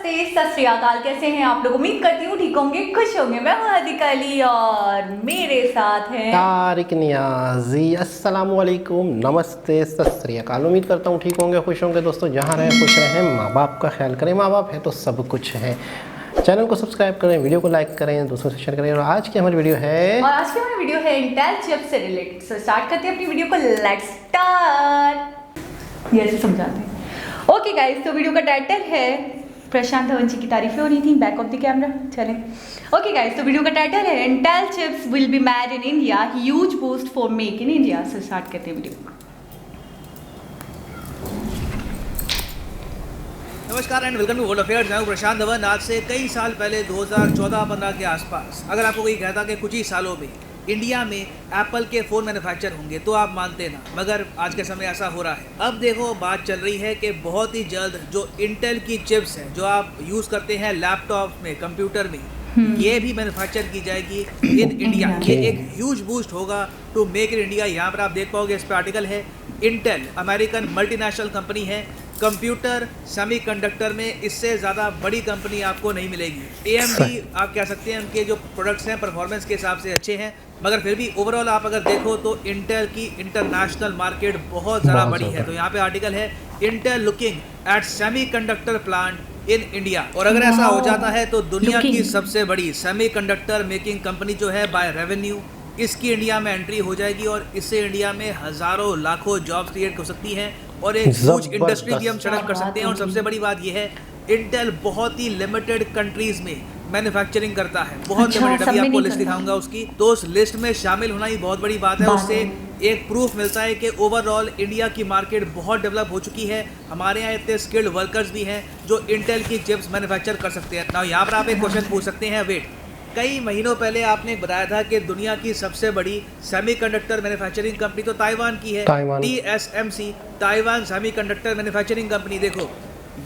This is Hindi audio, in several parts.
नमस्ते, सत श्री अकाल। कैसे हैं आप लोग? उम्मीद करती हूँ ठीक होंगे, खुश होंगे। मैं हूँ हदीका अली और मेरे साथ हैं तारिक नियाजी। अस्सलाम वालेकुम, नमस्ते, सत श्री अकाल। उम्मीद करता हूँ ठीक होंगे, खुश होंगे। दोस्तों जहाँ रहें खुश रहें, माँ बाप का ख्याल करें। माँ बाप है तो सब कुछ है। चैनल को सब्सक्राइब करें, वीडियो को लाइक करें, दोस्तों से शेयर करें। और आज की हमारी वीडियो है इंटेल चिप से रिलेटेड। सो स्टार्ट करते हैं अपनी वीडियो को। Let's start. ये ऐसे समझाते हैं। ओके गाइस, तो वीडियो का टाइटल है प्रशांत धवन जी की तारीफें हो रही थी बैक ऑफ द कैमरा। चलें। ओके गाइस, तो वीडियो का टाइटल है Intel chips will be made in India, huge boost for make in India. So start करते हैं वीडियो। नमस्कार and welcome to world affairs. मैं हूं प्रशांत धवन। आज से कई साल पहले 2014-15 के आसपास अगर आपको कोई कहता कि कुछ ही सालों में इंडिया में एप्पल के फ़ोन मैन्युफैक्चर होंगे तो आप मानते ना, मगर आज के समय ऐसा हो रहा है। अब देखो, बात चल रही है कि बहुत ही जल्द जो इंटेल की चिप्स हैं जो आप यूज़ करते हैं लैपटॉप में, कंप्यूटर में, ये भी मैन्युफैक्चर की जाएगी इन इंडिया। ये एक ह्यूज बूस्ट होगा टू मेक इन इंडिया। यहाँ पर आप देख पाओगे, इस पर आर्टिकल है। इंटेल अमेरिकन मल्टीनेशनल कंपनी है। कंप्यूटर सेमीकंडक्टर में इससे ज़्यादा बड़ी कंपनी आपको नहीं मिलेगी। एएमडी आप कह सकते हैं, उनके जो प्रोडक्ट्स हैं परफॉर्मेंस के हिसाब से अच्छे हैं, मगर फिर भी ओवरऑल आप अगर देखो तो इंटेल की इंटरनेशनल मार्केट बहुत ज़्यादा बड़ी है। तो यहाँ पे आर्टिकल है Intel looking at semiconductor plant in India. और अगर ऐसा हो जाता है तो दुनिया की सबसे बड़ी सेमीकंडक्टर मेकिंग कंपनी जो है बाय रेवेन्यू, इसकी इंडिया में एंट्री हो जाएगी और इससे इंडिया में हज़ारों लाखों जॉब्स क्रिएट हो सकती हैं और एक ह्यूज इंडस्ट्री भी हम सेटअप कर सकते हैं। और सबसे बड़ी बात यह है, इंटेल बहुत ही लिमिटेड कंट्रीज में मैन्युफैक्चरिंग करता है, बहुत लिमिटेड। अभी आपको लिस्ट दिखाऊंगा उसकी। तो उस लिस्ट में शामिल होना ही बहुत बड़ी बात है। उससे एक प्रूफ मिलता है कि ओवरऑल इंडिया की मार्केट बहुत डेवलप हो चुकी है। हमारे यहाँ इतने स्किल्ड वर्कर्स भी हैं जो इंटेल की चिप्स मैन्युफैक्चर कर सकते हैं। ना यहाँ पर आप एक क्वेश्चन पूछ सकते हैं, वेट, कई महीनों पहले आपने बताया था कि दुनिया की सबसे बड़ी सेमीकंडक्टर मैन्युफैक्चरिंग कंपनी तो ताइवान की है, TSMC, Taiwan semiconductor manufacturing company. देखो,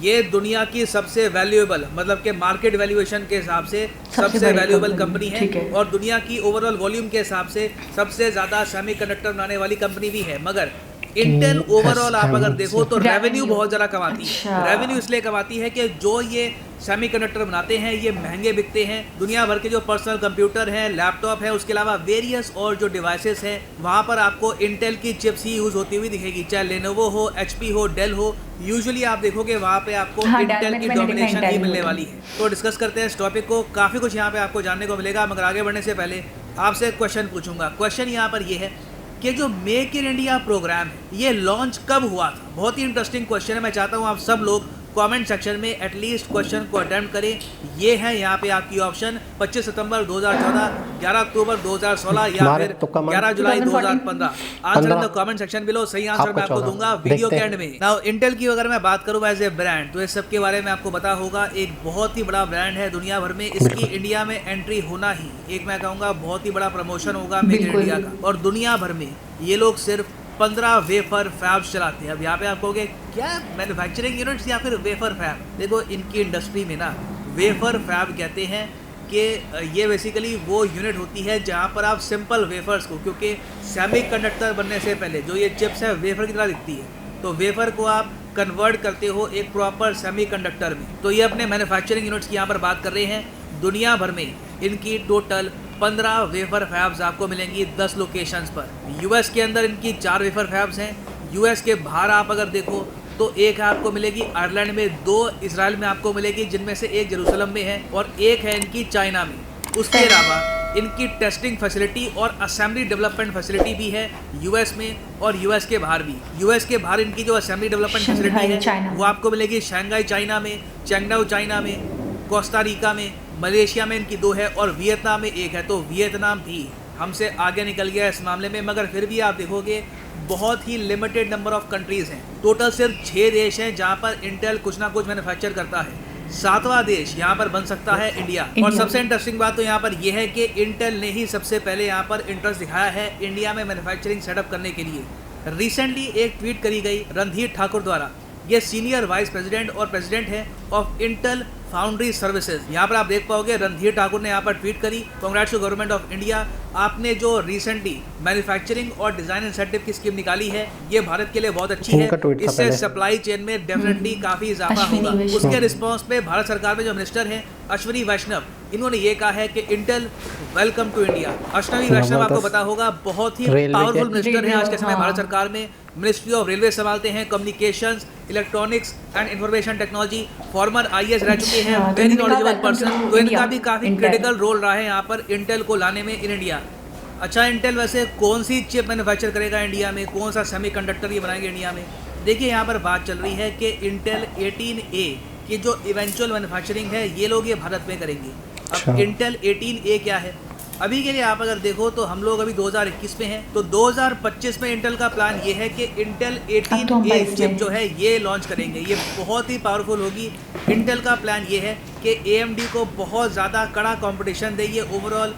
ये दुनिया की सबसे वैल्यूएबल, मतलब के मार्केट वैल्यूएशन के हिसाब से सबसे वैल्यूएबल कंपनी है और दुनिया की ओवरऑल वॉल्यूम के हिसाब से सबसे ज़्यादा सेमीकंडक्टर बनाने वाली कंपनी भी है। मगर इंटेल ओवरऑल आप अगर देखो तो रेवेन्यू बहुत ज़्यादा कमाती है। रेवेन्यू इसलिए कमाती है कि जो ये सेमीकंडक्टर बनाते हैं ये महंगे बिकते हैं। दुनिया भर के जो पर्सनल कंप्यूटर हैं, लैपटॉप है, उसके अलावा वेरियस और जो डिवाइसेस हैं वहाँ पर आपको इंटेल की चिप्स ही यूज़ होती हुई दिखेगी, चाहे लेनोवो हो, HP हो, डेल हो। यूजुअली आप देखोगे वहाँ पे आपको इंटेल की डोमिनेशन ही मिलने वाली है। तो डिस्कस करते हैं इस टॉपिक को। काफ़ी कुछ यहाँ पे आपको जानने को मिलेगा, मगर आगे बढ़ने से पहले आपसे एक क्वेश्चन पूछूंगा। क्वेश्चन यहाँ पर ये है कि जो मेक इन इंडिया प्रोग्राम है ये लॉन्च कब हुआ था? बहुत ही इंटरेस्टिंग क्वेश्चन है। मैं चाहता हूँ आप सब लोग कमेंट सेक्शन में एटलीस्ट क्वेश्चन को अटेम्प्ट करें। ये है यहाँ पे आपकी ऑप्शन 25 सितंबर 2014, 11 अक्टूबर 2016 या फिर 11 जुलाई 2015। Answer in the comment section below. सही आंसर मैं आपको दूंगा वीडियो के एंड में। नाउ इंटेल की अगर मैं बात करूँ एज ए ब्रांड, तो इस सब के बारे में आपको पता होगा। एक बहुत ही बड़ा ब्रांड है दुनिया भर में, इसकी इंडिया में एंट्री होना ही एक, मैं कहूँगा, बहुत ही बड़ा प्रमोशन होगा मेक इन इंडिया का। और दुनिया भर में ये लोग सिर्फ 15 वेफर फैब्स चलाते हैं। अब यहाँ पे आप कहोगे क्या मैन्युफैक्चरिंग यूनिट्स या फिर वेफर फैब? देखो, इनकी इंडस्ट्री में ना वेफर फैब कहते हैं कि ये बेसिकली वो यूनिट होती है जहाँ पर आप सिंपल वेफर्स को, क्योंकि सेमीकंडक्टर बनने से पहले जो ये चिप्स है वेफर की तरह दिखती है, तो वेफर को आप कन्वर्ट करते हो एक प्रॉपर सेमीकंडक्टर में। तो ये अपने मैन्युफैक्चरिंग यूनिट्स की यहाँ पर बात कर रहे हैं। दुनिया भर में इनकी टोटल 15 वेफर फैब्स आपको मिलेंगी 10 लोकेशंस पर। यूएस के अंदर इनकी 4 वेफर फैब्स हैं। यूएस के बाहर आप अगर देखो तो एक आपको मिलेगी आयरलैंड में, 2 इजराइल में आपको मिलेगी, जिनमें से एक जेरूसलम में है और एक है इनकी चाइना में। उसके अलावा इनकी टेस्टिंग फैसिलिटी और असेंबली डेवलपमेंट फैसिलिटी भी है यूएस में और यूएस के बाहर भी। यूएस के बाहर इनकी जो असेंबली डेवलपमेंट फैसिलिटी है वो आपको मिलेगी शंघाई चाइना में, चेंगडाओ चाइना में, कोस्टा रिका में, मलेशिया में इनकी 2 है और वियतनाम में 1 है। तो वियतनाम भी हमसे आगे निकल गया इस मामले में। मगर फिर भी आप देखोगे बहुत ही लिमिटेड नंबर ऑफ कंट्रीज़ हैं। टोटल सिर्फ 6 देश हैं जहां पर इंटेल कुछ ना कुछ मैन्युफैक्चर करता है। 7वां देश यहाँ पर बन सकता है इंडिया। और सबसे इंटरेस्टिंग बात तो यहाँ पर यह है कि इंटेल ने ही सबसे पहले यहाँ पर इंटरेस्ट दिखाया है इंडिया में मैन्युफैक्चरिंग सेटअप करने के लिए। रिसेंटली एक ट्वीट करी गई रणधीर ठाकुर द्वारा ये सीनियर वाइस प्रेसिडेंट और प्रेसिडेंट है ऑफ इंटेल फाउंड्री सर्विसेज। यहाँ पर आप देख पाओगे रणधीर ठाकुर ने यहाँ पर ट्वीट करी, congrats to Government of India, आपने जो रिसेंटली मैन्युफैक्चरिंग और डिजाइन इंसेंटिव की स्कीम निकाली है ये भारत के लिए बहुत अच्छी है, इससे सप्लाई चेन में डेफिनेटली काफी इजाफा होगा। उसके रिस्पॉन्स पे भारत सरकार में जो मिनिस्टर है अश्विनी वैष्णव, इन्होंने ये कहा है कि Intel welcome to India. Ashwini Vaishnaw आपको पता होगा बहुत ही पावरफुल मिनिस्टर है आज के समय भारत सरकार में, मिनिस्ट्री ऑफ रेलवे संभालते हैं, communications, electronics and information technology, farmer IAS रह चुके हैं, वेरी नॉलेजेबल पर्सन। तो इनका भी काफी क्रिटिकल रोल रहा है यहाँ पर इंटेल को लाने में इन इंडिया। अच्छा, इंटेल वैसे कौन सी चिप मैन्युफैक्चर करेगा इंडिया में, कौन सा सेमीकंडक्टर ये बनाएंगे इंडिया में? देखिए यहाँ पर बात चल रही है कि इंटेल 18A की जो इवेंचुअल मैन्युफैक्चरिंग है ये लोग ये भारत में करेंगे। अब इंटेल 18A क्या है? अभी के लिए आप अगर देखो तो हम लोग अभी 2021 में हैं, तो 2025 में इंटेल का प्लान ये है कि इंटेल 18A चिप जो है ये लॉन्च करेंगे। ये बहुत ही पावरफुल होगी। इंटेल का प्लान ये है कि AMD को बहुत ज़्यादा कड़ा कंपटीशन देंगे ओवरऑल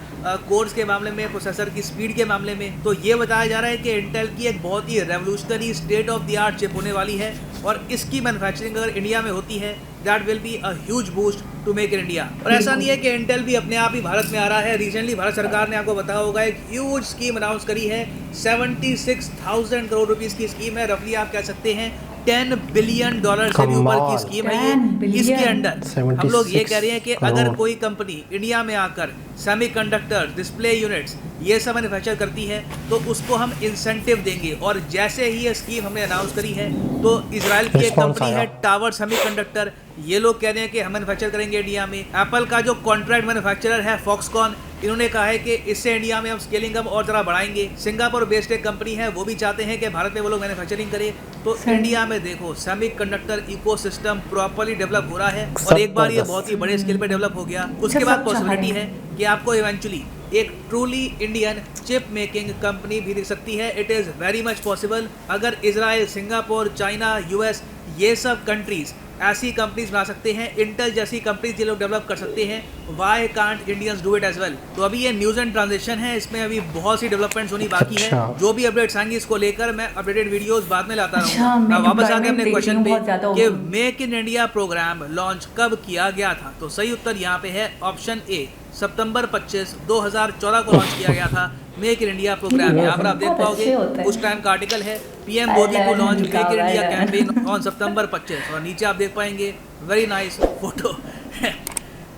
कोर्स के मामले में, प्रोसेसर की स्पीड के मामले में। तो ये बताया जा रहा है कि इंटेल की एक बहुत ही revolutionary state of the art chip होने वाली है और इसकी मैन्युफैक्चरिंग अगर इंडिया में होती है that will be a huge boost to Make in India. और ऐसा नहीं है कि इंटेल भी अपने आप ही भारत में आ रहा है। रिसेंटली भारत सरकार ने आपको बताया होगा एक ह्यूज स्कीम अनाउंस करी है, 76,000 करोड़ रुपीस की स्कीम है, रफली आप कह सकते हैं $10 बिलियन से भी ऊपर की स्कीम है ये। इसके अंडर हम लोग ये कह रहे हैं कि अगर कोई कंपनी इंडिया में आकर सेमीकंडक्टर, डिस्प्ले यूनिट्स ये सब मैन्युफैक्चर करती है तो उसको हम इंसेंटिव देंगे। और जैसे ही ये स्कीम हमने अनाउंस करी है तो इजराइल की एक कंपनी है टावर सेमीकंडक्टर, ये लोग कह रहे हैं कि हम मैन्युफैक्चर करेंगे इंडिया में। एप्पल का जो कॉन्ट्रैक्ट मैन्युफैक्चरर है फॉक्सकॉन, इन्होंने कहा है कि इससे इंडिया में हम स्केलिंग अप और जरा बढ़ाएंगे। सिंगापुर बेस्ड एक कंपनी है वो भी चाहते हैं कि भारत में वो लोग मैन्युफैक्चरिंग करें। तो इंडिया में देखो सेमीकंडक्टर इकोसिस्टम प्रॉपर्ली डेवलप हो रहा है और एक बार ये बहुत ही बड़े स्केल पे डेवलप हो गया उसके बाद पॉसिबिलिटी है कि आपको इवेंचुअली एक truly Indian chip making company भी दिख सकती है। It is very much possible. अगर इजराइल, सिंगापुर, चाइना, US ये सब कंट्रीज ऐसी कंपनीज बना सकते हैं, इंटेल जैसी कंपनीज ये लोग डेवलप कर सकते हैं, why can't Indians do it as well? तो अभी ये न्यूज़ एंड ट्रांजिशन है, इसमें अभी बहुत सी डेवलपमेंट्स होनी बाकी है। जो भी अपडेट्स आएंगी इसको लेकर मैं अपडेटेड वीडियोस बाद में लाता रहूँगा। मैं वापस आके अपने क्वेश्चन पे कि Make in India program launch कब किया गया था, तो सही उत्तर यहाँ पे है ऑप्शन ए, सितंबर 25, 2014 को लॉन्च किया गया था मेक इन इंडिया प्रोग्राम। यहाँ पर आप देख पाओगे उस टाइम का आर्टिकल है, PM Modi to launch Make in India campaign on September 25, और नीचे आप देख पाएंगे वेरी नाइस फोटो।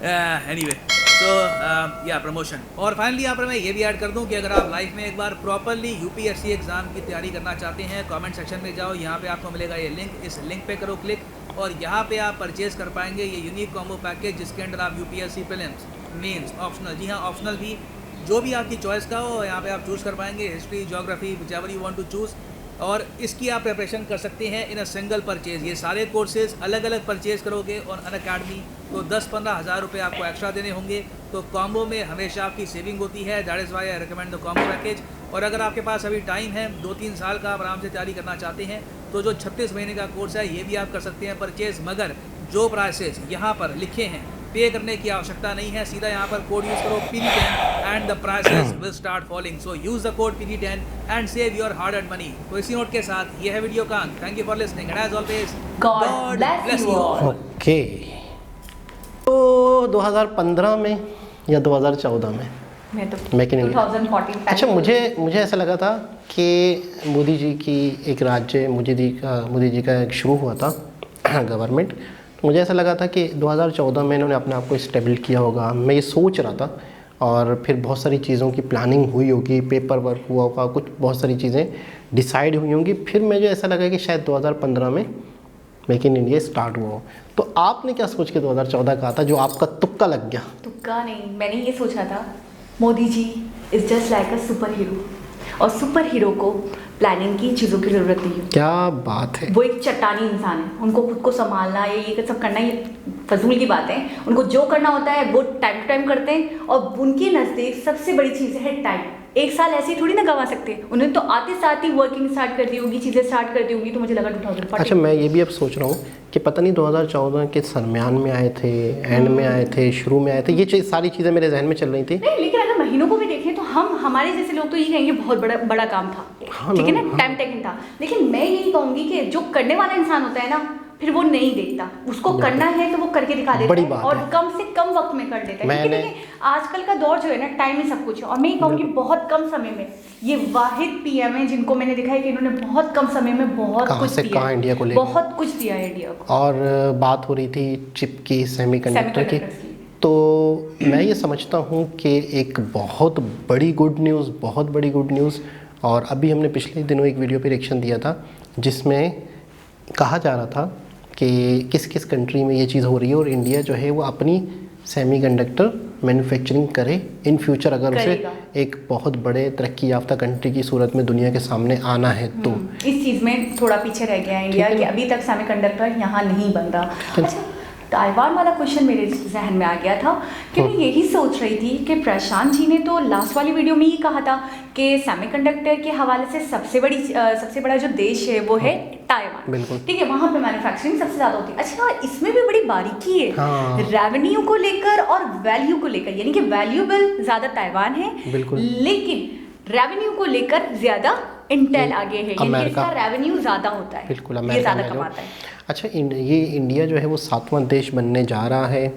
एनीवे तो या प्रमोशन। और फाइनली यहाँ पर मैं ये भी ऐड कर दूँ कि अगर आप लाइफ में एक बार प्रॉपरली UPSC एग्जाम की तैयारी करना चाहते हैं, कमेंट सेक्शन में जाओ, यहाँ पे आपको मिलेगा ये लिंक, इस लिंक पे करो क्लिक और यहाँ पे आप परचेज कर पाएंगे ये यूनिक कॉम्बो पैकेज जिसके अंदर आप UPSC प्रीलिम्स, मेंस, ऑप्शनल, जी हाँ ऑप्शनल भी, जो भी आपकी चॉइस का हो यहाँ पे आप चूज़ कर पाएंगे, history, geography, whichever you want to choose, और इसकी आप प्रिपरेशन कर सकते हैं इन अ सिंगल परचेज। ये सारे कोर्सेज अलग अलग परचेज करोगे और अनअकैडमी तो 10-15 हज़ार रुपये आपको एक्स्ट्रा देने होंगे। तो कॉम्बो में हमेशा आपकी सेविंग होती है, that is why I recommend the combo package. और अगर आपके पास अभी टाइम है, 2-3 साल का आप आराम से तैयारी करना चाहते हैं तो जो 36 महीने का कोर्स है ये भी आप कर सकते हैं परचेज, मगर जो प्राइसेस यहाँ पर लिखे हैं पे करने की आवश्यकता नहीं है, सीधा यहाँ पर कोड यूज़ करो PG10 and the prices will start falling. So use the code PG10 and save your hard earned money. तो इसी नोट के साथ ये है वीडियो का अंत। Thank you for listening and as always God bless you all. Okay, तो 2015 में या 2014 में मैं तो मेक इन इंडिया 2014। अच्छा, मुझे ऐसा लगा था कि मोदी जी की एक राज्य मोदी जी का एक शुरू हुआ था गवर्नमेंट, तो मुझे ऐसा लगा था कि 2014 में इन्होंने अपने आप को स्टेबल किया होगा, मैं ये सोच रहा था। और फिर बहुत सारी चीज़ों की प्लानिंग हुई होगी, पेपर वर्क हुआ होगा, कुछ बहुत सारी चीज़ें डिसाइड हुई होंगी, फिर मुझे ऐसा लगा कि शायद 2015 में मेक इन इंडिया स्टार्ट हुआ हो। तो आपने क्या सोच के 2014 कहा था जो आपका तुक्का लग गया? तुक्का नहीं, मैंने ये सोचा था Modi ji is just like a super hero, और सुपर हीरो को प्लानिंग की चीज़ों की ज़रूरत नहीं है। क्या बात है। वो एक चट्टानी इंसान है, उनको खुद को संभालना ये सब करना ये फजूल की बात है। उनको जो करना होता है वो टाइम टू टाइम करते हैं, और उनके नज़दीक सबसे बड़ी चीज़ है टाइम। एक साल ऐसे ही थोड़ी ना गंवा सकते, उन्होंने तो आते साथ ही वर्किंग स्टार्ट कर दी होगी, चीज़ें स्टार्ट कर दी होंगी। तो मुझे लगा 2014। अच्छा, मैं ये भी अब सोच रहा हूँ कि पता नहीं 2014 के दरमियान में आए थे, एंड में आए थे, शुरू में आए थे, ये सारी चीज़ें मेरे जहन में चल रही थी। नहीं, लेकिन अगर महीनों को भी देखें तो हम हमारे जैसे लोग तो ये कहेंगे बहुत बड़ा बड़ा काम था, हाँ ठीक है ना, ना, हाँ। टाइम टेकिंग था। लेकिन मैं यही कहूंगी कि जो करने वाला इंसान होता है ना, फिर वो नहीं देखता, उसको बिल्कुल। करना है तो वो करके दिखा देता बड़ी है बात और है। कम से कम वक्त में कर देता है। क्योंकि मैंने- देखिए आजकल का दौर जो है ना, टाइम ही सब कुछ है। और मैं ये कहूँगी बहुत कम समय में ये वाहिद पीएम है जिनको मैंने देखा है कि इन्होंने बहुत कम समय में बहुत कहाँ कुछ से दिया कहाँ है, इंडिया को ले गए। बहुत कुछ दिया है इंडिया को। और बात हो रही थी चिप की, सेमीकंडक्टर की, Semiconductors की। तो मैं ये समझता हूँ कि एक बहुत बड़ी गुड न्यूज़, बहुत बड़ी गुड न्यूज़। और अभी हमने पिछले दिनों एक वीडियो पे रिएक्शन दिया था जिसमें कहा जा रहा था कि किस किस कंट्री में ये चीज़ हो रही है और इंडिया जो है वो अपनी सेमीकंडक्टर मैन्युफैक्चरिंग करे इन फ्यूचर, अगर उसे करेगा। एक बहुत बड़े तरक्की याफ्ता कंट्री की सूरत में दुनिया के सामने आना है तो। इस चीज़ में थोड़ा पीछे रह गया है इंडिया ठीक है कि ना? अभी तक सेमीकंडक्टर यहाँ नहीं बन रहा। है। अच्छा, ताइवान वाला क्वेश्चन मेरे जहन में आ गया था कि मैं यही सोच रही थी कि प्रशांत जी ने तो लास्ट वाली वीडियो में ही कहा था कि सेमीकंडक्टर के हवाले से सबसे बड़ा जो देश है वो है ताइवान। बिल्कुल। ठीक है, वहाँ पे मैन्युफैक्चरिंग सबसे ज़्यादा होती है। अच्छा, इसमें भी बड़ी बारीकी है, हाँ। रेवेन्यू को लेकर और वैल्यू को लेकर, यानी कि वैल्यूबल ज़्यादा ताइवान है, बिल्कुल। लेकिन रेवेन्यू को लेकर ज़्यादा इंटेल आगे है, यानी कि अमेरिका। इसका रेवेन्यू ज़्यादा होता है, बिल्कुल, ये अमेरिका ज़्यादा में जो- कमाता है। अच्छा, ये इंडिया जो है वो 7वां देश बनने जा रहा है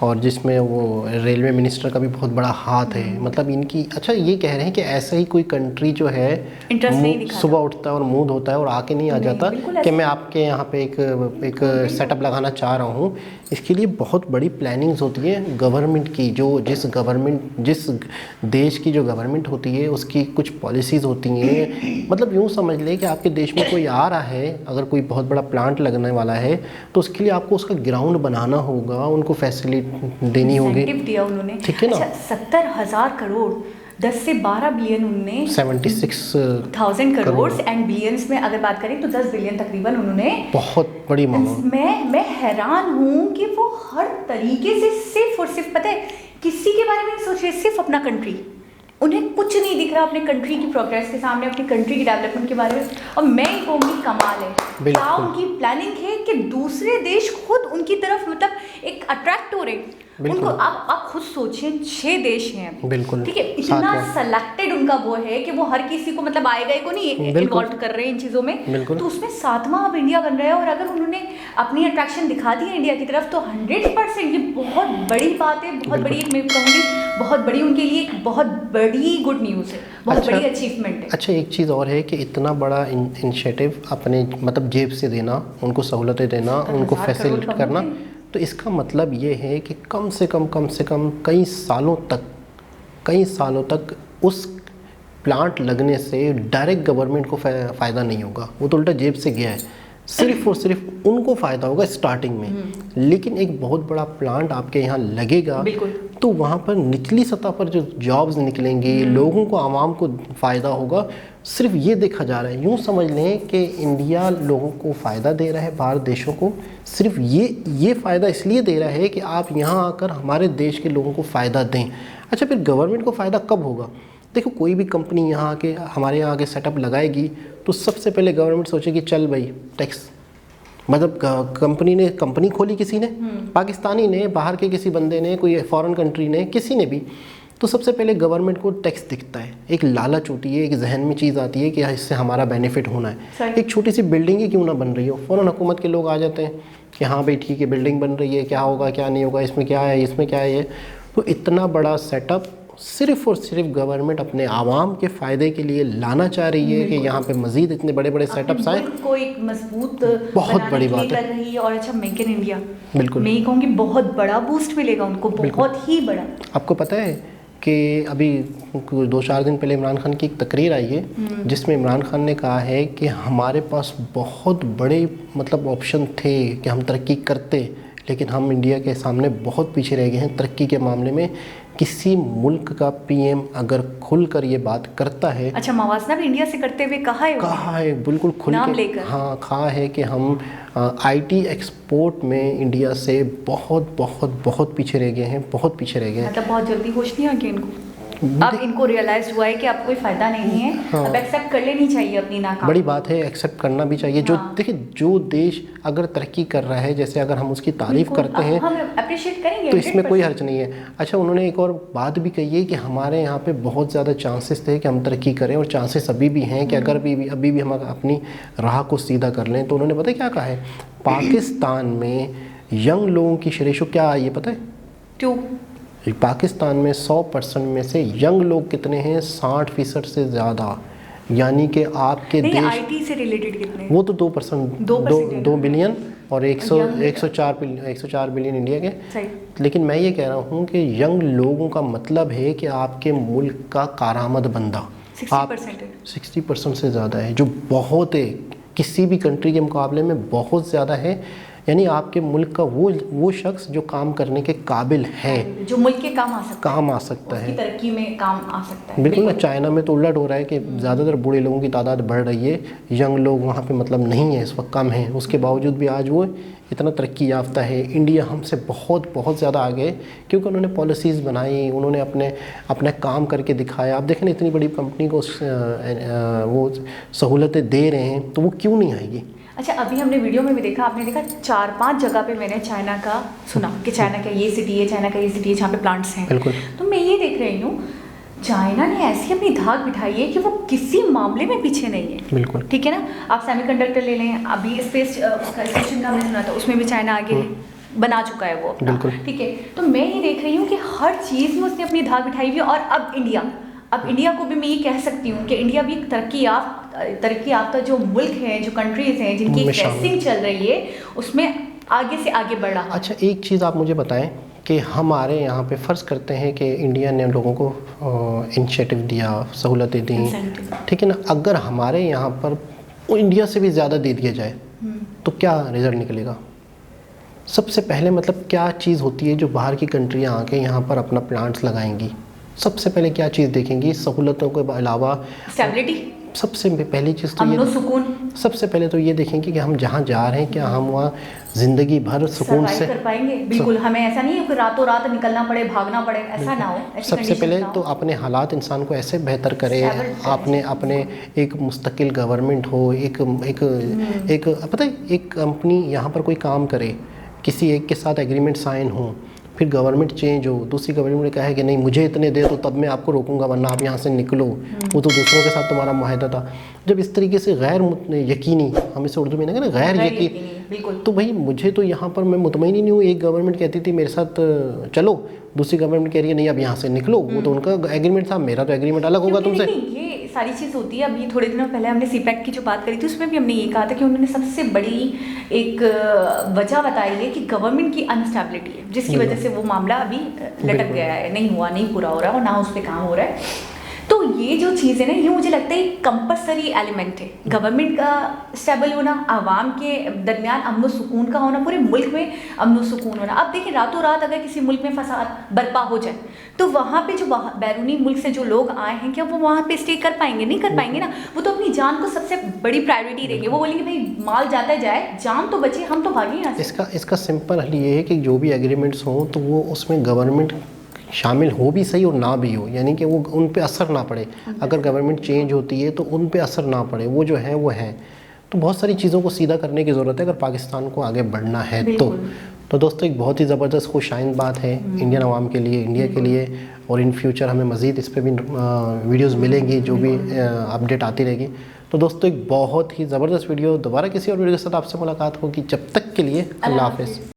और जिसमें वो रेलवे मिनिस्टर का भी बहुत बड़ा हाथ है। मतलब इनकी, अच्छा ये कह रहे हैं कि ऐसा ही कोई कंट्री जो है इंटरेस्ट नहीं दिखाता। सुबह उठता है और मुंह धोता है और आके नहीं आ नहीं, जाता बिल्कुल कि ऐसा। मैं आपके यहाँ पे एक सेटअप लगाना चाह रहा हूँ। इसके लिए बहुत बड़ी प्लानिंग्स होती है गवर्नमेंट की, जो जिस देश की जो गवर्नमेंट होती है उसकी कुछ पॉलिसीज़ होती हैं। मतलब यूँ समझ ले कि आपके देश में कोई आ रहा है, अगर कोई बहुत बड़ा प्लांट लगने वाला है तो उसके लिए आपको उसका ग्राउंड बनाना होगा, उनको फैसिलिटी देनी होगी। इंसेंटिव दिया उन्होंने। ठीक है ना? अच्छा, 70,000 करोड़, 10 से 12 बिलियन उन्होंने 76,000 करोड़ एंड बिलियंस में अगर बात करें तो 10 बिलियन तकरीबन उन्होंने। बहुत बड़ी अमाउंट। मैं हैरान हूँ कि वो हर तरीके से सिर्फ और सिर्फ, पता है, किसी के बारे में नहीं सोच रहे, सिर्फ अपना कंट्री। उन्हें कुछ नहीं दिख रहा अपने कंट्री की प्रोग्रेस के सामने, अपनी कंट्री की डेवलपमेंट के बारे में। और मैं ये कहूँगी कमाल है, क्या बिल्कुल। उनकी प्लानिंग है कि दूसरे देश खुद उनकी तरफ मतलब एक अट्रैक्ट हो रहे। बिल्कुल। उनको आप खुद सोचें, 6 देश हैं, बिल्कुल। ठीक है, साथ इतना में। सेलेक्टेड उनका वो है कि वो हर किसी को मतलब आएगा ही को नहीं बिल्कुल। इन्वॉल्व कर रहे हैं इन चीज़ों में। बिल्कुल। तो उसमें 7वां अब इंडिया बन रहा है और अगर उन्होंने अपनी अट्रैक्शन दिखा दी है इंडिया की तरफ तो 100% ये बहुत बड़ी बात है, बहुत बड़ी, मैं कहूँगी बहुत बड़ी उनके लिए एक बहुत बड़ी गुड न्यूज़ है, बहुत अच्छा। बड़ी अचीवमेंट है। अच्छा, एक चीज़ और है कि इतना बड़ा इनिशिएटिव अपने मतलब जेब से देना, उनको सहूलतें देना, 70,000 उनको करोड़ फैसिलिटेट का करना, मुल्क है। तो इसका मतलब ये है कि कम से कम कई सालों तक उस प्लांट लगने से डायरेक्ट गवर्नमेंट को फ़ायदा नहीं होगा, वो तो उल्टा जेब से गया है। सिर्फ और सिर्फ उनको फ़ायदा होगा स्टार्टिंग में। लेकिन एक बहुत बड़ा प्लांट आपके यहाँ लगेगा बिल्कुल। तो वहाँ पर निचली सतह पर जो जॉब्स निकलेंगे, लोगों को, आवाम को फ़ायदा होगा। सिर्फ ये देखा जा रहा है, यूँ समझ लें कि इंडिया लोगों को फ़ायदा दे रहा है, बाहर देशों को सिर्फ ये फ़ायदा इसलिए दे रहा है कि आप यहाँ आकर हमारे देश के लोगों को फ़ायदा दें। अच्छा, फिर गवर्नमेंट को फ़ायदा कब होगा? देखो, कोई भी कंपनी यहाँ आके हमारे यहाँ आके सेटअप लगाएगी तो सबसे पहले गवर्नमेंट सोचेगी चल भाई टैक्स, मतलब कंपनी खोली किसी ने, पाकिस्तानी ने, बाहर के किसी बंदे ने, कोई फॉरेन कंट्री ने, किसी ने भी, तो सबसे पहले गवर्नमेंट को टैक्स दिखता है, एक लालच होती है, एक जहन में चीज़ आती है कि इससे हमारा बेनिफिट होना है। सही। एक छोटी सी बिल्डिंग ही क्यों ना बन रही हो, फ़ौरन हुकूमत के लोग आ जाते हैं कि हाँ भाई ठीक है, बिल्डिंग बन रही है, क्या होगा क्या नहीं होगा, इसमें क्या है, इसमें क्या है ये। तो इतना बड़ा सेटअप सिर्फ और सिर्फ गवर्नमेंट अपने आवाम के फ़ायदे के लिए लाना चाह रही है कि यहाँ पे मज़ीद इतने बड़े बड़े सेटअप्स आए। मुल्क को एक मजबूत बहुत बनाने बड़ी के लिए बात है। कर रही है। और अच्छा, मेक इन इंडिया, बिल्कुल। मैं ये कहूँगी बहुत बड़ा बूस्ट मिलेगा उनको, बहुत ही बड़ा। आपको पता है कि अभी 2-4 दिन पहले इमरान खान की एक तकरीर आई है जिसमें इमरान खान ने कहा है कि हमारे पास बहुत बड़े मतलब ऑप्शन थे कि हम तरक्की करते, लेकिन हम इंडिया के सामने बहुत पीछे रह गए हैं तरक्की के मामले में। किसी मुल्क का पीएम अगर खुलकर ये बात करता है, अच्छा, मवाजना भी इंडिया से करते हुए कहा है उन्होंने। कहा है बिल्कुल खुल नाम के, लेकर। हाँ, कहा है कि हम आईटी एक्सपोर्ट में इंडिया से बहुत बहुत बहुत पीछे रह गए हैं, बहुत पीछे रह गए हैं। मतलब बहुत जल्दी होश नहीं आ गया इनको। अब इनको रियलाइज हुआ है कि अब कोई फायदा नहीं है। हाँ। अब एक्सेप्ट कर लेनी चाहिए अपनी नाकामी। बड़ी बात है, एक्सेप्ट करना भी चाहिए। जो हाँ। देखिए, जो देश अगर तरक्की कर रहा है, जैसे अगर हम उसकी तारीफ बिल्कुल, करते हैं हम अप्रिशिएट करेंगे तो इसमें कोई 100%। हर्ज नहीं है। अच्छा, उन्होंने एक और बात भी कही है कि हमारे यहाँ पे बहुत ज़्यादा चांसेस थे कि हम तरक्की करें, और चांसेस अभी भी हैं कि अगर अभी भी हम अपनी राह को सीधा कर लें। तो उन्होंने पता है क्या कहा है? पाकिस्तान में यंग लोगों की रेशो क्या आई है पता है? 2। पाकिस्तान में 100% में से यंग लोग कितने हैं? 60% से ज़्यादा। यानी कि आपके नहीं, देश, आईटी से रिलेटेड कितने? वो तो 2%, 2% है 2 बिलियन और Young- 104 बिलियन इंडिया के। सही। लेकिन मैं ये कह रहा हूँ कि यंग लोगों का मतलब है कि आपके मुल्क का कारामद बंदा 60% है। 60% से ज़्यादा है, जो बहुत है, किसी भी कंट्री के मुकाबले में बहुत ज़्यादा है। यानी आपके मुल्क का वो शख्स जो काम करने के काबिल है, जो मुल्क के काम आ सकता काम आ सकता है, है। तरक्की में काम आ सकता है। बिल्कुल ना। चाइना में तो उलट हो रहा है कि ज़्यादातर बूढ़े लोगों की तादाद बढ़ रही है, यंग लोग वहाँ पे मतलब नहीं है, इस वक्त कम है। उसके बावजूद भी आज वो इतना तरक्की याफ्ता है। इंडिया हमसे बहुत बहुत ज़्यादा आगे है, क्योंकि उन्होंने पॉलिसीज़ बनाई, उन्होंने अपना काम करके दिखाया। आप देखें ना, इतनी बड़ी कंपनी को वो सहूलतें दे रहे हैं, तो वो क्यों नहीं आएगी? अच्छा, अभी हमने वीडियो में भी देखा, आपने देखा 4-5 जगह पे मैंने चाइना का सुना कि चाइना का ये सिटी है, चाइना का ये सिटी है जहाँ पे प्लांट्स हैं। बिल्कुल। तो मैं ये देख रही हूँ, चाइना ने ऐसी अपनी धाक बिठाई है कि वो किसी मामले में पीछे नहीं है। बिल्कुल। ठीक है ना। आप सेमीकंडक्टर ले लें, अभी स्पेस स्टेशन का मैंने सुना था, उसमें भी चाइना आगे है, बना चुका है वो अपना। बिल्कुल। ठीक है। तो मैं ये देख रही हूँ कि हर चीज़ में उसने अपनी धाक बिठाई हुई है। और अब इंडिया को भी मैं ये कह सकती हूँ कि इंडिया भी एक तरक्की याफ्ता जो मुल्क है, जो कंट्रीज हैं जिनकी फेसिंग चल रही है, उसमें आगे से आगे बढ़ रहा है। अच्छा, एक चीज़ आप मुझे बताएं कि हमारे यहाँ पे फ़र्ज़ करते हैं कि इंडिया ने लोगों को इनिशिएटिव दिया, सहूलतें दी, ठीक है ना। अगर हमारे यहाँ पर इंडिया से भी ज़्यादा दे दिया जाए तो क्या रिज़ल्ट निकलेगा? सबसे पहले मतलब क्या चीज़ होती है जो बाहर की कंट्रियाँ आके यहाँ पर अपना प्लांट्स लगाएंगी? सबसे पहले क्या चीज़ देखेंगी? सहूलतों के अलावा स्टेबिलिटी। सबसे पहली चीज़ तो ये, सुकून। सबसे पहले तो ये देखेंगे कि हम जहाँ जा रहे हैं क्या हम वहाँ ज़िंदगी भर सुकून से कर पाएंगे। बिल्कुल। हमें ऐसा नहीं है कि रातों रात निकलना पड़े, भागना पड़े, ऐसा ना हो। सबसे पहले तो अपने हालात इंसान को ऐसे बेहतर करे, अपने एक मुस्तकिल गवर्नमेंट हो, एक पता है, एक कंपनी यहाँ पर कोई काम करे, किसी एक के साथ एग्रीमेंट साइन हो, फिर गवर्नमेंट चेंज हो, दूसरी गवर्नमेंट ने कहा है कि नहीं मुझे इतने दे तो तब मैं आपको रोकूंगा, वरना आप यहाँ से निकलो। वो तो दूसरों के साथ तुम्हारा मुआहदा था। जब इस तरीके से गैर यकीनी, हम इसे उर्दू में ना गैर यकीनी, तो भाई मुझे तो यहाँ पर मैं मुतमईन ही नहीं हूँ। एक गवर्नमेंट कहती थी मेरे साथ चलो, दूसरी गवर्नमेंट कह रही है नहीं अब यहाँ से निकलो। वो तो उनका एग्रीमेंट था, मेरा तो एग्रीमेंट अलग होगा तुमसे। ये सारी चीज़ होती है। अभी थोड़े दिनों पहले हमने सीपैक की जो बात करी थी, उसमें भी हमने ये कहा था कि उन्होंने सबसे बड़ी एक वजह बताई है कि गवर्नमेंट की अनस्टेबिलिटी है, जिसकी वजह से वो मामला अभी लटक गया है, नहीं हुआ, नहीं पूरा हो रहा है और ना उस पर काम हो रहा है। तो ये जो चीज़ है ना, ये मुझे लगता है कंपलसरी एलिमेंट है। गवर्नमेंट का स्टेबल होना, आवाम के दरमियान अमन सुकून का होना, पूरे मुल्क में अमन सुकून होना। अब देखिए, रातों रात अगर किसी मुल्क में फसाद बर्पा हो जाए तो वहाँ पे जो बैरूनी मुल्क से जो लोग आए हैं, क्या वो वहाँ पे स्टे कर पाएंगे? नहीं कर पाएंगे ना। वो तो अपनी जान को सबसे बड़ी प्रायोरिटी देंगे। वो बोलेंगे भाई माल जाता जाए, जान तो बचे, हम तो भागे यहाँ से। इसका सिंपल हल ये है कि जो भी एग्रीमेंट्स हों तो वो उसमें गवर्नमेंट शामिल हो भी सही और ना भी हो, यानी कि वो उन पे असर ना पड़े। अगर गवर्नमेंट चेंज होती है तो उन पे असर ना पड़े, वो जो है वो है। तो बहुत सारी चीज़ों को सीधा करने की ज़रूरत है अगर पाकिस्तान को आगे बढ़ना है तो दोस्तों एक बहुत ही ज़बरदस्त खुशाइंद बात है इंडियन अवाम के लिए, इंडिया के लिए। और इन फ्यूचर हमें मज़ीद इस पर भी वीडियोज़ मिलेंगी, जो भी अपडेट आती रहेगी। तो दोस्तों एक बहुत ही ज़बरदस्त वीडियो, दोबारा किसी और वीडियो के साथ आपसे मुलाकात होगी। जब तक के लिए अल्लाह हाफ़िज़।